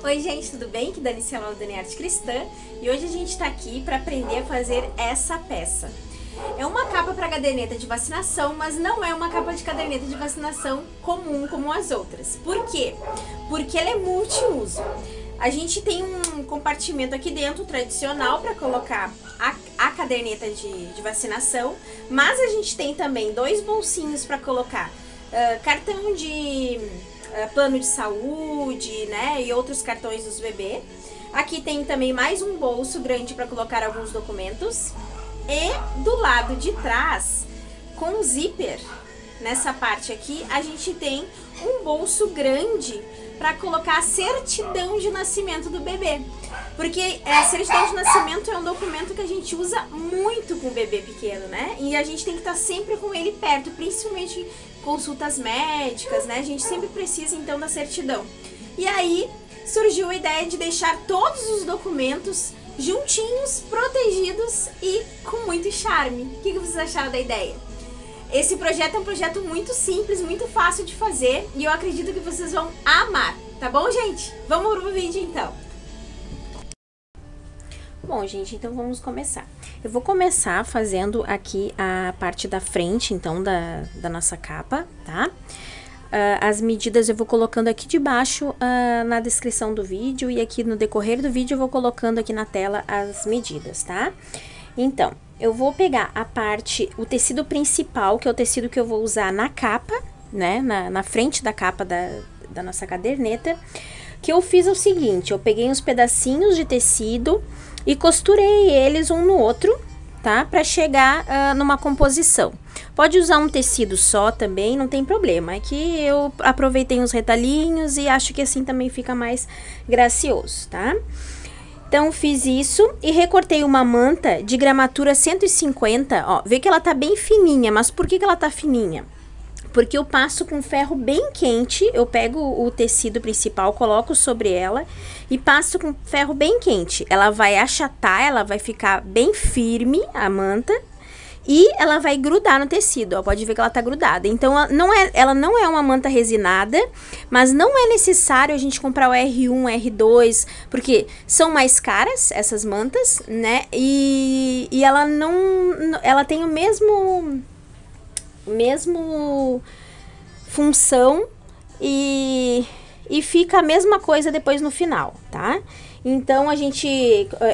Oi gente, tudo bem? Aqui é Dani Cielo, Dani Arte Cristã, e hoje a gente tá aqui para aprender a fazer essa peça. É uma capa para caderneta de vacinação, mas não é uma capa de caderneta de vacinação comum como as outras. Por quê? Porque ela é multiuso. A gente tem um compartimento aqui dentro tradicional para colocar a caderneta de vacinação, mas a gente tem também dois bolsinhos para colocar cartão de plano de saúde, né, e outros cartões dos bebês. Aqui tem também mais um bolso grande para colocar alguns documentos. E do lado de trás, com zíper, nessa parte aqui, a gente tem um bolso grande para colocar a certidão de nascimento do bebê. Porque a certidão de nascimento é um documento que a gente usa muito com o bebê pequeno, né? E a gente tem que estar sempre com ele perto, principalmente consultas médicas, né? A gente sempre precisa então da certidão. E aí surgiu a ideia de deixar todos os documentos juntinhos, protegidos e com muito charme. O que vocês acharam da ideia? Esse projeto é um projeto muito simples, muito fácil de fazer e eu acredito que vocês vão amar, tá bom, gente? Vamos pro vídeo então. Bom, gente, então vamos começar. Eu vou começar fazendo aqui a parte da frente, então, da nossa capa, tá? As medidas eu vou colocando aqui debaixo na descrição do vídeo e aqui no decorrer do vídeo eu vou colocando aqui na tela as medidas, tá? Então, eu vou pegar o tecido principal, que é o tecido que eu vou usar na capa, né? Na frente da capa da nossa caderneta. Que eu fiz o seguinte, eu peguei uns pedacinhos de tecido e costurei eles um no outro, tá? Pra chegar numa composição. Pode usar um tecido só também, não tem problema. É que eu aproveitei uns retalhinhos e acho que assim também fica mais gracioso, tá? Então, fiz isso e recortei uma manta de gramatura 150, ó. Vê que ela tá bem fininha, mas por que ela tá fininha? Porque eu passo com ferro bem quente, eu pego o tecido principal, coloco sobre ela e passo com ferro bem quente. Ela vai achatar, ela vai ficar bem firme, a manta, e ela vai grudar no tecido, ó, pode ver que ela tá grudada. Então, ela não é uma manta resinada, mas não é necessário a gente comprar o R1, R2, porque são mais caras essas mantas, né? E ela tem o mesmo função e fica a mesma coisa depois no final, tá? Então,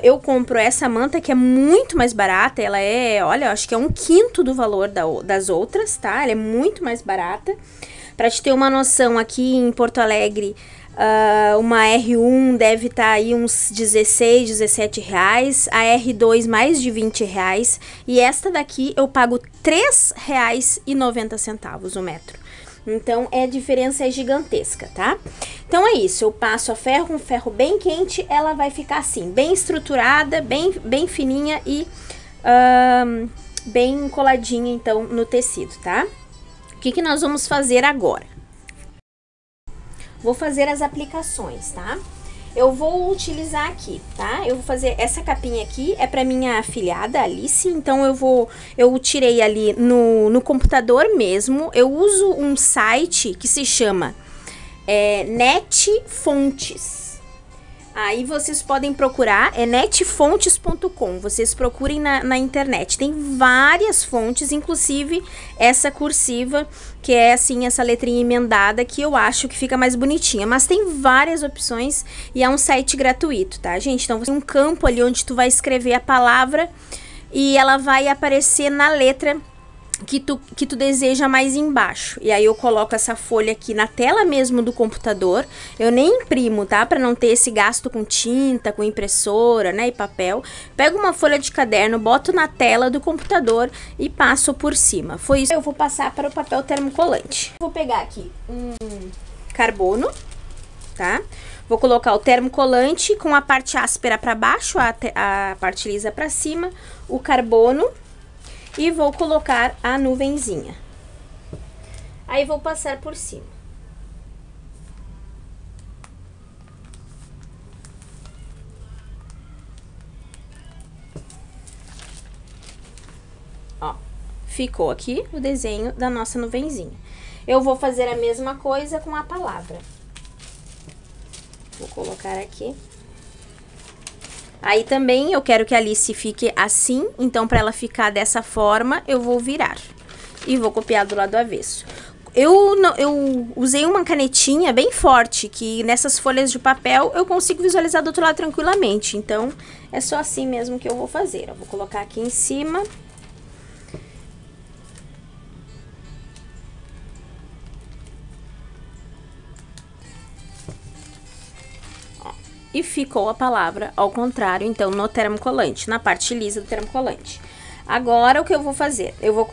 eu compro essa manta que é muito mais barata, ela é, olha, eu acho que é 1/5 do valor das outras, tá? Ela é muito mais barata. Pra te ter uma noção, aqui em Porto Alegre, uma R1 deve estar aí uns 16, 17 reais, a R2 mais de 20 reais, e esta daqui eu pago R$3,90 o metro. Então, a diferença é gigantesca, tá? Então, é isso. Eu passo a ferro com ferro bem quente, ela vai ficar assim, bem estruturada, bem fininha e bem coladinha, então, no tecido, tá? O que nós vamos fazer agora? Vou fazer as aplicações, tá? Eu vou utilizar aqui, tá? Eu vou fazer essa capinha aqui, é pra minha afilhada, Alice, então eu tirei ali no computador mesmo, eu uso um site que se chama Netfontes. Aí vocês podem procurar, é netfontes.com, vocês procurem na internet, tem várias fontes, inclusive essa cursiva, que é assim, essa letrinha emendada, que eu acho que fica mais bonitinha, mas tem várias opções e é um site gratuito, tá, gente? Então, você tem um campo ali onde tu vai escrever a palavra e ela vai aparecer na letra que tu deseja mais embaixo. E aí eu coloco essa folha aqui na tela mesmo do computador. Eu nem imprimo, tá? Pra não ter esse gasto com tinta, com impressora, né? E papel. Pego uma folha de caderno, boto na tela do computador e passo por cima. Foi isso. Eu vou passar para o papel termocolante. Vou pegar aqui um carbono, tá? Vou colocar o termocolante com a parte áspera para baixo, a parte lisa para cima, o carbono. E vou colocar a nuvenzinha. Aí vou passar por cima. Ó, ficou aqui o desenho da nossa nuvenzinha. Eu vou fazer a mesma coisa com a palavra. Vou colocar aqui. Aí também eu quero que a Alice fique assim, então para ela ficar dessa forma, eu vou virar. E vou copiar do lado avesso. Eu usei uma canetinha bem forte, que nessas folhas de papel eu consigo visualizar do outro lado tranquilamente. Então, é só assim mesmo que eu vou fazer. Eu vou colocar aqui em cima. E ficou a palavra ao contrário, então, no termocolante, na parte lisa do termocolante. Agora, o que eu vou fazer? Eu vou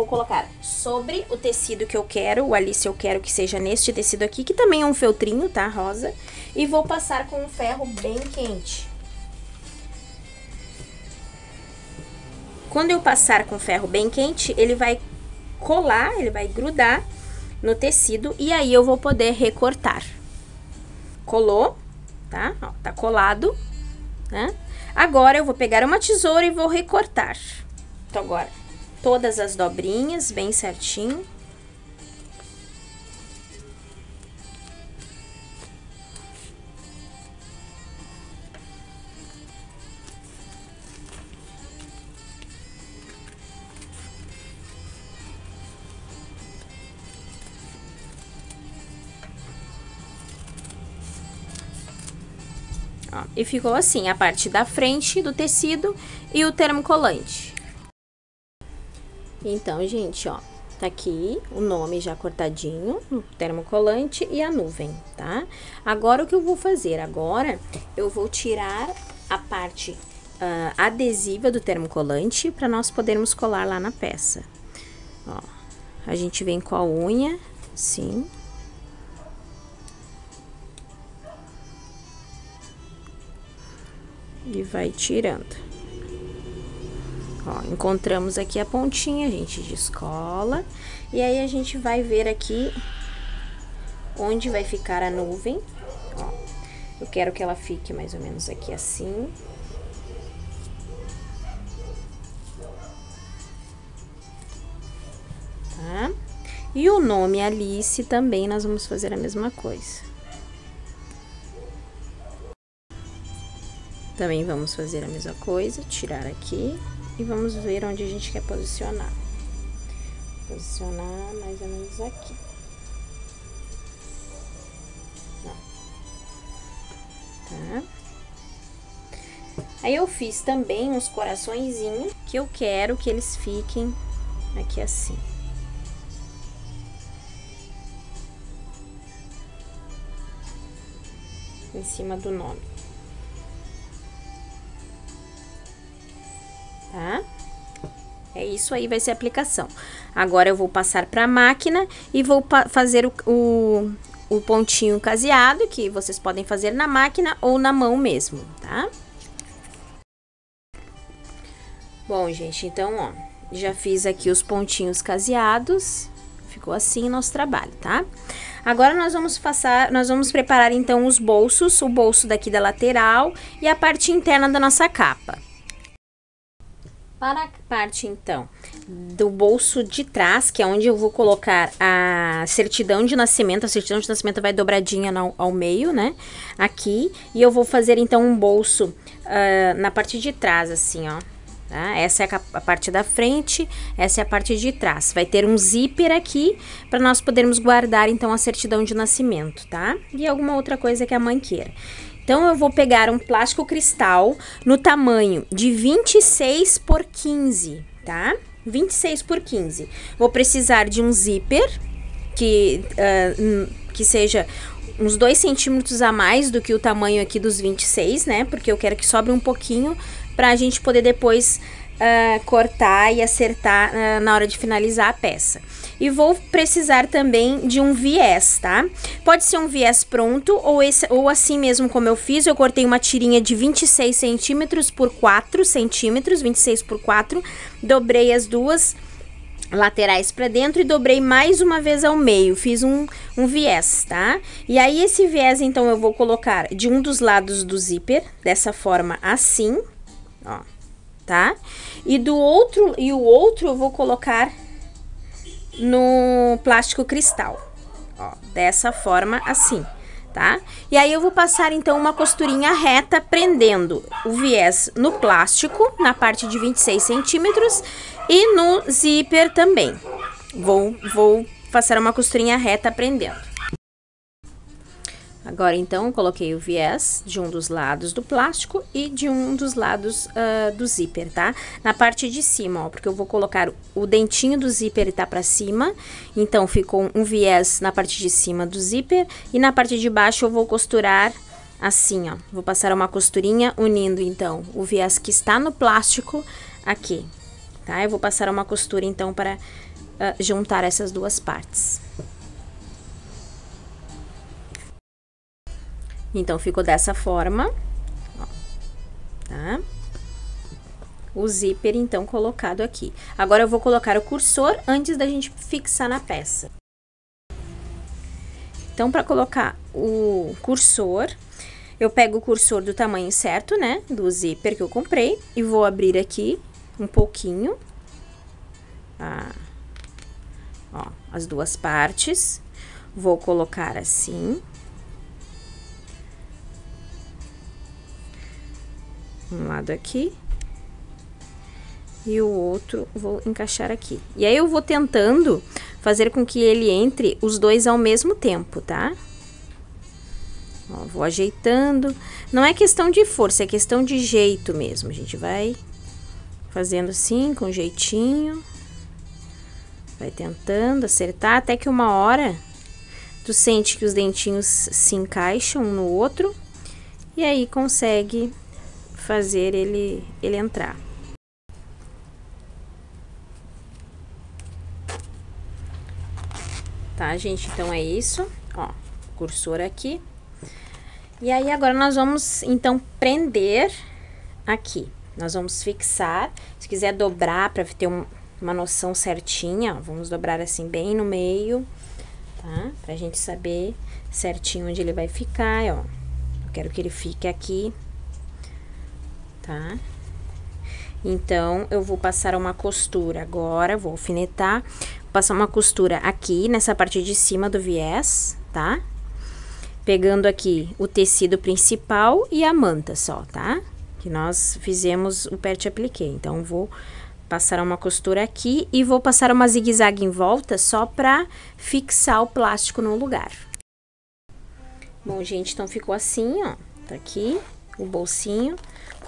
colocar sobre o tecido que eu quero, o Alice eu quero que seja neste tecido aqui, que também é um feltrinho, tá, rosa? E vou passar com um ferro bem quente. Quando eu passar com ferro bem quente, ele vai colar, ele vai grudar no tecido e aí eu vou poder recortar. Colou, tá? Ó, tá colado, né? Agora, eu vou pegar uma tesoura e vou recortar. Então, agora, todas as dobrinhas bem certinho. Ó, e ficou assim, a parte da frente do tecido e o termocolante. Então, gente, ó, tá aqui o nome já cortadinho, o termocolante e a nuvem, tá? Agora, o que eu vou fazer? Agora, eu vou tirar a parte adesiva do termocolante para nós podermos colar lá na peça. Ó, a gente vem com a unha, assim. E vai tirando. Ó, encontramos aqui a pontinha, a gente descola. E aí, a gente vai ver aqui onde vai ficar a nuvem. Ó, eu quero que ela fique mais ou menos aqui assim. Tá? E o nome Alice também nós vamos fazer a mesma coisa. Também vamos fazer a mesma coisa, tirar aqui e vamos ver onde a gente quer posicionar. Posicionar mais ou menos aqui. Tá? Aí eu fiz também uns coraçõezinhos que eu quero que eles fiquem aqui assim. Em cima do nome. Tá? É isso aí, vai ser a aplicação. Agora, eu vou passar para a máquina e vou fazer o pontinho caseado, que vocês podem fazer na máquina ou na mão mesmo, tá? Bom, gente, então, ó, já fiz aqui os pontinhos caseados, ficou assim o nosso trabalho, tá? Agora, nós vamos preparar, então, os bolsos, o bolso daqui da lateral e a parte interna da nossa capa. Para a parte, então, do bolso de trás, que é onde eu vou colocar a certidão de nascimento vai dobradinha ao meio, né, aqui, e eu vou fazer, então, um bolso na parte de trás, assim, ó, tá? Essa é a parte da frente, essa é a parte de trás. Vai ter um zíper aqui, para nós podermos guardar, então, a certidão de nascimento, tá? E alguma outra coisa que a mãe queira. Então, eu vou pegar um plástico cristal no tamanho de 26 por 15, tá? 26 por 15. Vou precisar de um zíper, que seja uns 2 centímetros a mais do que o tamanho aqui dos 26, né? Porque eu quero que sobre um pouquinho pra gente poder depois cortar e acertar na hora de finalizar a peça. E vou precisar também de um viés, tá? Pode ser um viés pronto ou assim mesmo como eu fiz. Eu cortei uma tirinha de 26 centímetros por 4 centímetros, 26 por 4. Dobrei as duas laterais para dentro e dobrei mais uma vez ao meio. Fiz um viés, tá? E aí, esse viés, então, eu vou colocar de um dos lados do zíper, dessa forma assim, ó, tá? E o outro eu vou colocar no plástico cristal, ó, dessa forma assim, tá? E aí eu vou passar então uma costurinha reta prendendo o viés no plástico, na parte de 26 centímetros e no zíper também. Vou passar uma costurinha reta prendendo. Agora, então, coloquei o viés de um dos lados do plástico e de um dos lados do zíper, tá? Na parte de cima, ó, porque eu vou colocar o dentinho do zíper tá pra cima, então ficou um viés na parte de cima do zíper e na parte de baixo eu vou costurar assim, ó. Vou passar uma costurinha unindo, então, o viés que está no plástico aqui, tá? Eu vou passar uma costura, então, para juntar essas duas partes. Então, ficou dessa forma, ó, tá? O zíper, então, colocado aqui. Agora, eu vou colocar o cursor antes da gente fixar na peça. Então, para colocar o cursor, eu pego o cursor do tamanho certo, né? Do zíper que eu comprei e vou abrir aqui um pouquinho, ó, as duas partes. Vou colocar assim. Um lado aqui e o outro vou encaixar aqui. E aí eu vou tentando fazer com que ele entre os dois ao mesmo tempo, tá? Ó, vou ajeitando. Não é questão de força, é questão de jeito mesmo. A gente vai fazendo assim, com jeitinho. Vai tentando acertar até que uma hora tu sente que os dentinhos se encaixam um no outro e aí consegue fazer ele entrar. Tá, gente? Então, é isso. Ó, cursor aqui. E aí, agora nós vamos, então, prender aqui. Nós vamos fixar. Se quiser dobrar para ter uma noção certinha, ó, vamos dobrar assim bem no meio, tá? Pra gente saber certinho onde ele vai ficar, ó. Eu quero que ele fique aqui. Tá? Então, eu vou passar uma costura agora, vou alfinetar, vou passar uma costura aqui, nessa parte de cima do viés, tá? Pegando aqui o tecido principal e a manta só, tá? Que nós fizemos o perte appliqué. Então, vou passar uma costura aqui e vou passar uma zigue-zague em volta só pra fixar o plástico no lugar. Bom, gente, então ficou assim, ó, tá aqui o bolsinho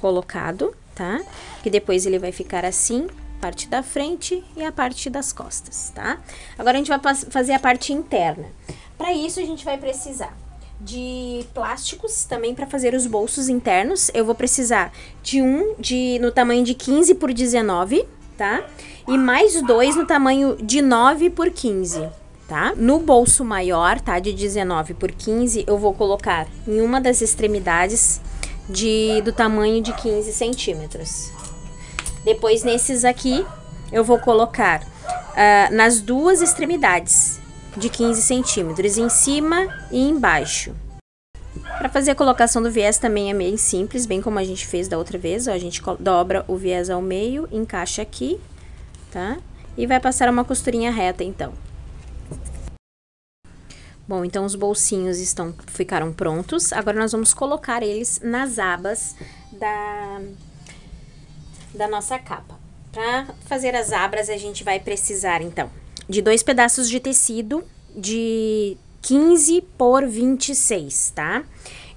colocado, tá? Que depois ele vai ficar assim, parte da frente e a parte das costas, tá? Agora a gente vai fazer a parte interna. Para isso a gente vai precisar de plásticos também para fazer os bolsos internos. Eu vou precisar de no tamanho de 15 por 19, tá? E mais dois no tamanho de 9 por 15. Tá? No bolso maior, tá? De 19 por 15, eu vou colocar em uma das extremidades do tamanho de 15 centímetros. Depois, nesses aqui, eu vou colocar nas duas extremidades de 15 centímetros, em cima e embaixo. Para fazer a colocação do viés também é bem simples, bem como a gente fez da outra vez, ó, a gente dobra o viés ao meio, encaixa aqui, tá? E vai passar uma costurinha reta, então. Bom, então os bolsinhos ficaram prontos. Agora nós vamos colocar eles nas abas da nossa capa. Para fazer as abas, a gente vai precisar, então, de 2 pedaços de tecido de 15 por 26, tá?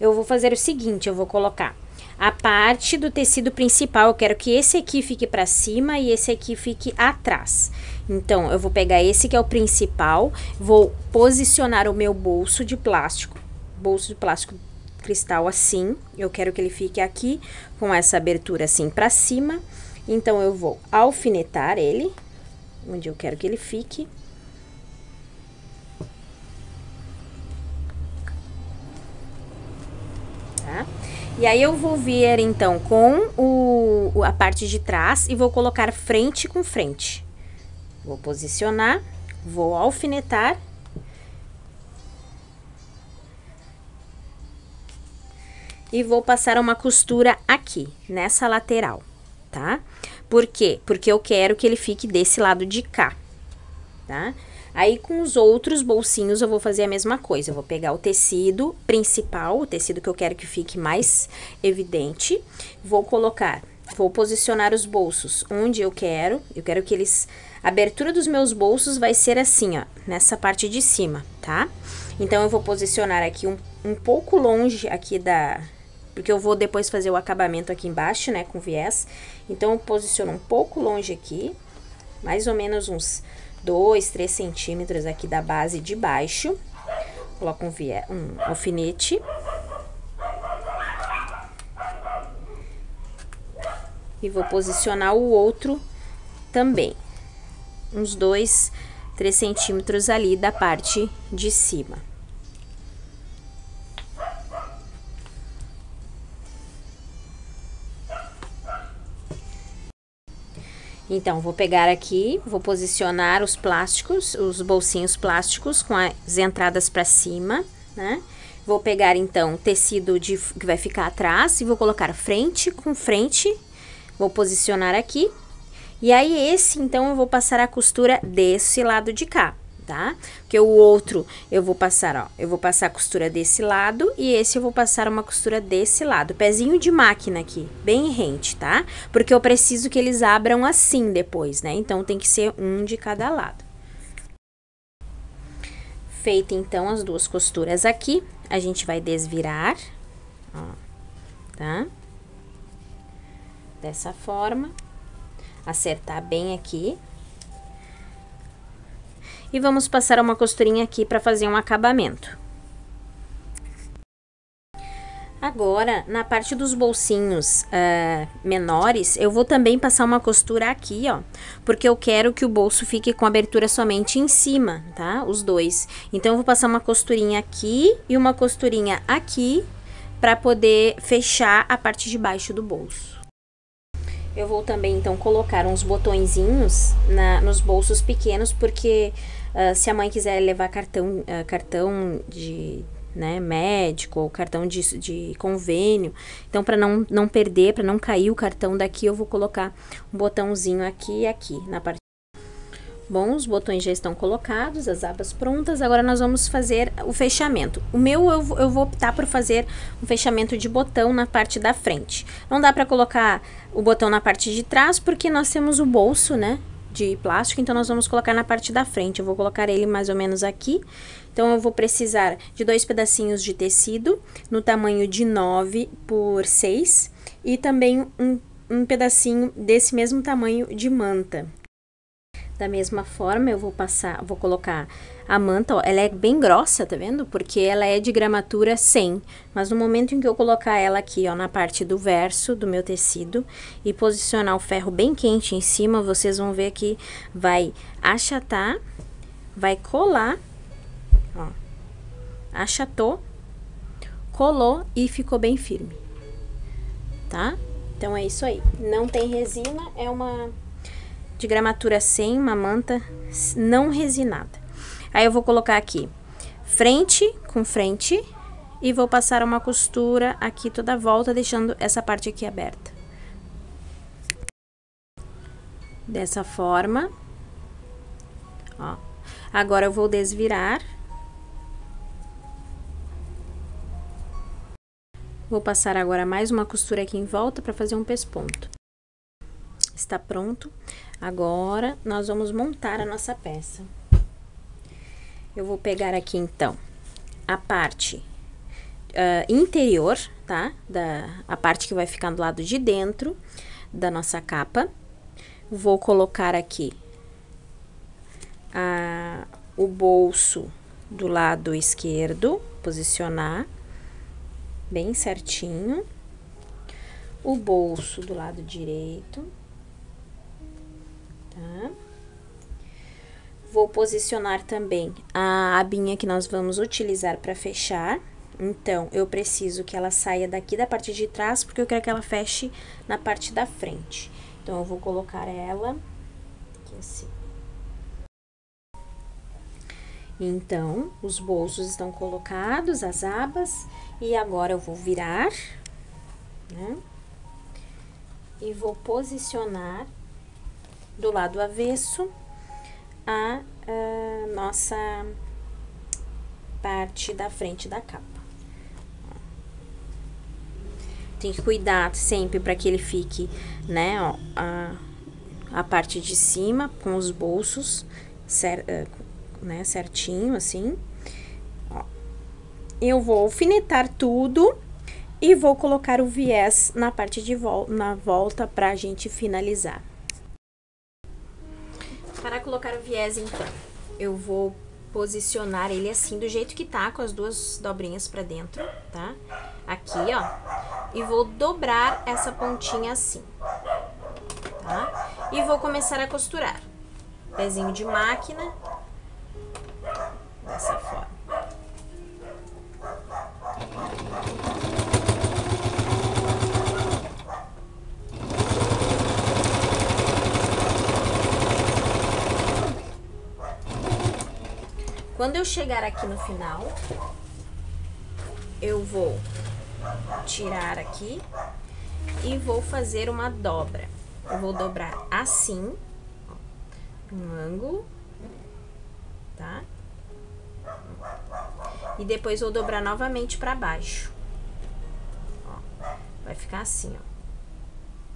Eu vou fazer o seguinte, eu vou colocar a parte do tecido principal, eu quero que esse aqui fique para cima e esse aqui fique atrás. Então, eu vou pegar esse que é o principal, vou posicionar o meu bolso de plástico cristal assim, eu quero que ele fique aqui com essa abertura assim para cima. Então, eu vou alfinetar ele, onde eu quero que ele fique. Tá? E aí, eu vou vir, então, com a parte de trás e vou colocar frente com frente. Vou posicionar, vou alfinetar. E vou passar uma costura aqui, nessa lateral, tá? Por quê? Porque eu quero que ele fique desse lado de cá, tá? Aí, com os outros bolsinhos, eu vou fazer a mesma coisa. Eu vou pegar o tecido principal, o tecido que eu quero que fique mais evidente. Vou posicionar os bolsos onde eu quero. Eu quero que eles... A abertura dos meus bolsos vai ser assim, ó, nessa parte de cima, tá? Então, eu vou posicionar aqui um pouco longe aqui porque eu vou depois fazer o acabamento aqui embaixo, né, com viés. Então, eu posiciono um pouco longe aqui, mais ou menos uns 2, 3 centímetros aqui da base de baixo. Coloco um alfinete. E vou posicionar o outro também. Uns 2, 3 centímetros ali da parte de cima. Então, vou pegar aqui, vou posicionar os plásticos, os bolsinhos plásticos com as entradas para cima, né? Vou pegar, então, o tecido que vai ficar atrás e vou colocar frente com frente. Vou posicionar aqui. E aí, então, eu vou passar a costura desse lado de cá, tá? Porque o outro eu vou passar, ó, eu vou passar a costura desse lado e esse eu vou passar uma costura desse lado. Pezinho de máquina aqui, bem rente, tá? Porque eu preciso que eles abram assim depois, né? Então, tem que ser um de cada lado. Feita, então, as duas costuras aqui, a gente vai desvirar, ó, tá? Dessa forma. Acertar bem aqui. E vamos passar uma costurinha aqui para fazer um acabamento. Agora, na parte dos bolsinhos menores, eu vou também passar uma costura aqui, ó. Porque eu quero que o bolso fique com abertura somente em cima, tá? Os dois. Então, eu vou passar uma costurinha aqui e uma costurinha aqui para poder fechar a parte de baixo do bolso. Eu vou também, então, colocar uns botõezinhos nos bolsos pequenos, porque se a mãe quiser levar cartão de, né, médico ou cartão de convênio, então, para não perder, para não cair o cartão daqui, eu vou colocar um botãozinho aqui e aqui, na parte. Bom, os botões já estão colocados, as abas prontas, agora nós vamos fazer o fechamento. O meu, eu vou optar por fazer um fechamento de botão na parte da frente. Não dá para colocar o botão na parte de trás, porque nós temos o bolso, né, de plástico, então nós vamos colocar na parte da frente. Eu vou colocar ele mais ou menos aqui. Então, eu vou precisar de 2 pedacinhos de tecido, no tamanho de 9 por 6, e também um pedacinho desse mesmo tamanho de manta. Da mesma forma, eu vou colocar a manta, ó, ela é bem grossa, tá vendo? Porque ela é de gramatura 100, mas no momento em que eu colocar ela aqui, ó, na parte do verso do meu tecido e posicionar o ferro bem quente em cima, vocês vão ver que vai achatar, vai colar, ó, achatou, colou e ficou bem firme, tá? Então, é isso aí. Não tem resina, é uma... de gramatura 100, uma manta não resinada. Aí, eu vou colocar aqui frente com frente e vou passar uma costura aqui toda a volta, deixando essa parte aqui aberta. Dessa forma. Ó. Agora, eu vou desvirar. Vou passar agora mais uma costura aqui em volta para fazer um pesponto. Está pronto. Agora, nós vamos montar a nossa peça. Eu vou pegar aqui, então, a parte interior, tá? A parte que vai ficar do lado de dentro da nossa capa. Vou colocar aqui o bolso do lado esquerdo, posicionar bem certinho. O bolso do lado direito. Tá? Vou posicionar também a abinha que nós vamos utilizar para fechar. Então, eu preciso que ela saia daqui da parte de trás, porque eu quero que ela feche na parte da frente. Então, eu vou colocar ela aqui assim. Então, os bolsos estão colocados, as abas, e agora eu vou virar, né? E vou posicionar do lado avesso a nossa parte da frente da capa. Tem que cuidar sempre para que ele fique, né, ó, a parte de cima com os bolsos né, certinho, assim. Ó. Eu vou alfinetar tudo e vou colocar o viés na parte de na volta pra gente finalizar. Para colocar o viés, então, eu vou posicionar ele assim, do jeito que tá, com as duas dobrinhas pra dentro, tá? Aqui, ó. E vou dobrar essa pontinha assim, tá? E vou começar a costurar. Pezinho de máquina. Dessa forma. Quando eu chegar aqui no final, eu vou tirar aqui e vou fazer uma dobra. Eu vou dobrar assim, ó, um ângulo, tá? E depois vou dobrar novamente pra baixo. Ó, vai ficar assim, ó,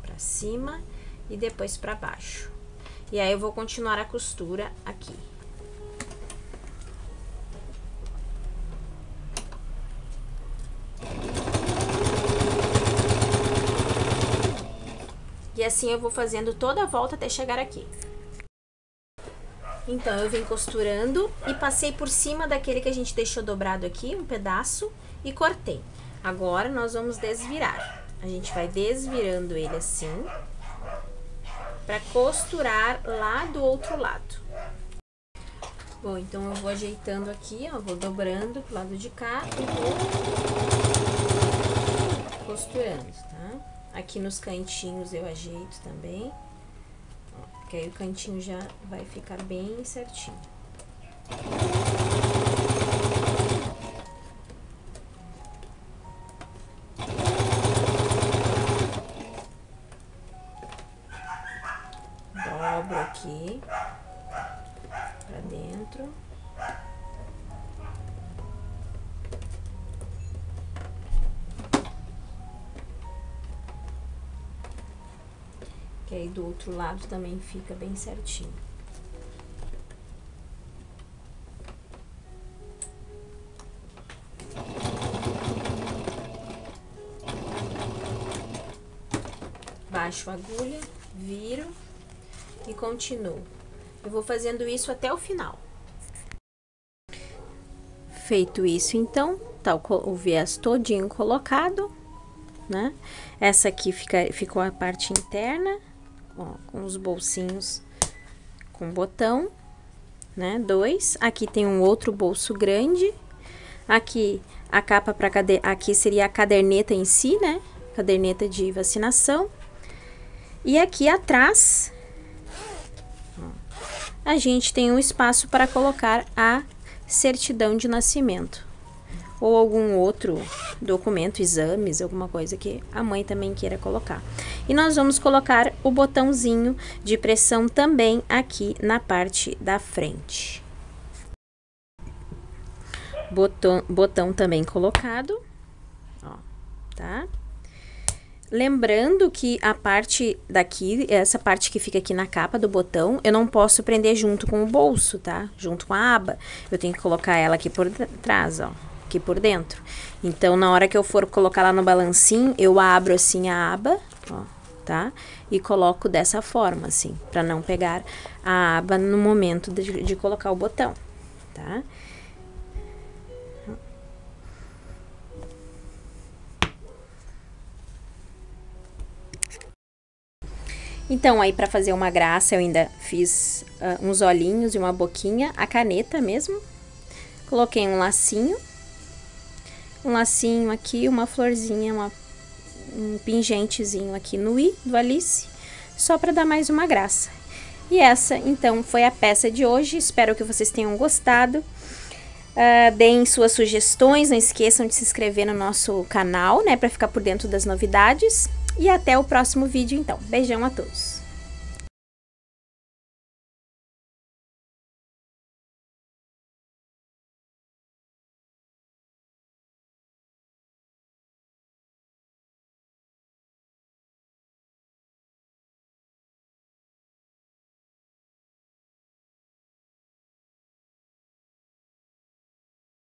pra cima e depois pra baixo. E aí eu vou continuar a costura aqui. E assim eu vou fazendo toda a volta até chegar aqui. Então, eu vim costurando e passei por cima daquele que a gente deixou dobrado aqui, um pedaço, e cortei. Agora, nós vamos desvirar. A gente vai desvirando ele assim, pra costurar lá do outro lado. Bom, então eu vou ajeitando aqui, ó, vou dobrando pro lado de cá e vou costurando, tá? Aqui nos cantinhos eu ajeito também, ó, porque aí o cantinho já vai ficar bem certinho. Dobro aqui pra dentro. Que aí do outro lado também fica bem certinho. Baixo a agulha, viro e continuo. Eu vou fazendo isso até o final. Feito isso, então, tá o viés todinho colocado, né? Essa aqui ficou a parte interna, ó, com os bolsinhos com botão, né? 2. Aqui tem um outro bolso grande. Aqui a capa para aqui seria a caderneta em si, né? Caderneta de vacinação. E aqui atrás ó, a gente tem um espaço para colocar a certidão de nascimento ou algum outro documento, exames, alguma coisa que a mãe também queira colocar. E nós vamos colocar o botãozinho de pressão também aqui na parte da frente. Botão também colocado, ó, tá? Lembrando que a parte daqui, essa parte que fica aqui na capa do botão, eu não posso prender junto com o bolso, tá? Junto com a aba. Eu tenho que colocar ela aqui por trás, ó, aqui por dentro. Então, na hora que eu for colocar lá no balancinho, eu abro assim a aba, ó, tá? E coloco dessa forma, assim, pra não pegar a aba no momento de colocar o botão, tá? Então, aí pra fazer uma graça, eu ainda fiz uns olhinhos e uma boquinha, a caneta mesmo. Coloquei um lacinho aqui, uma florzinha, um pingentezinho aqui no i do Alice, só pra dar mais uma graça. E essa, então, foi a peça de hoje, espero que vocês tenham gostado. Deem suas sugestões, não esqueçam de se inscrever no nosso canal, né, pra ficar por dentro das novidades. E até o próximo vídeo, então. Beijão a todos!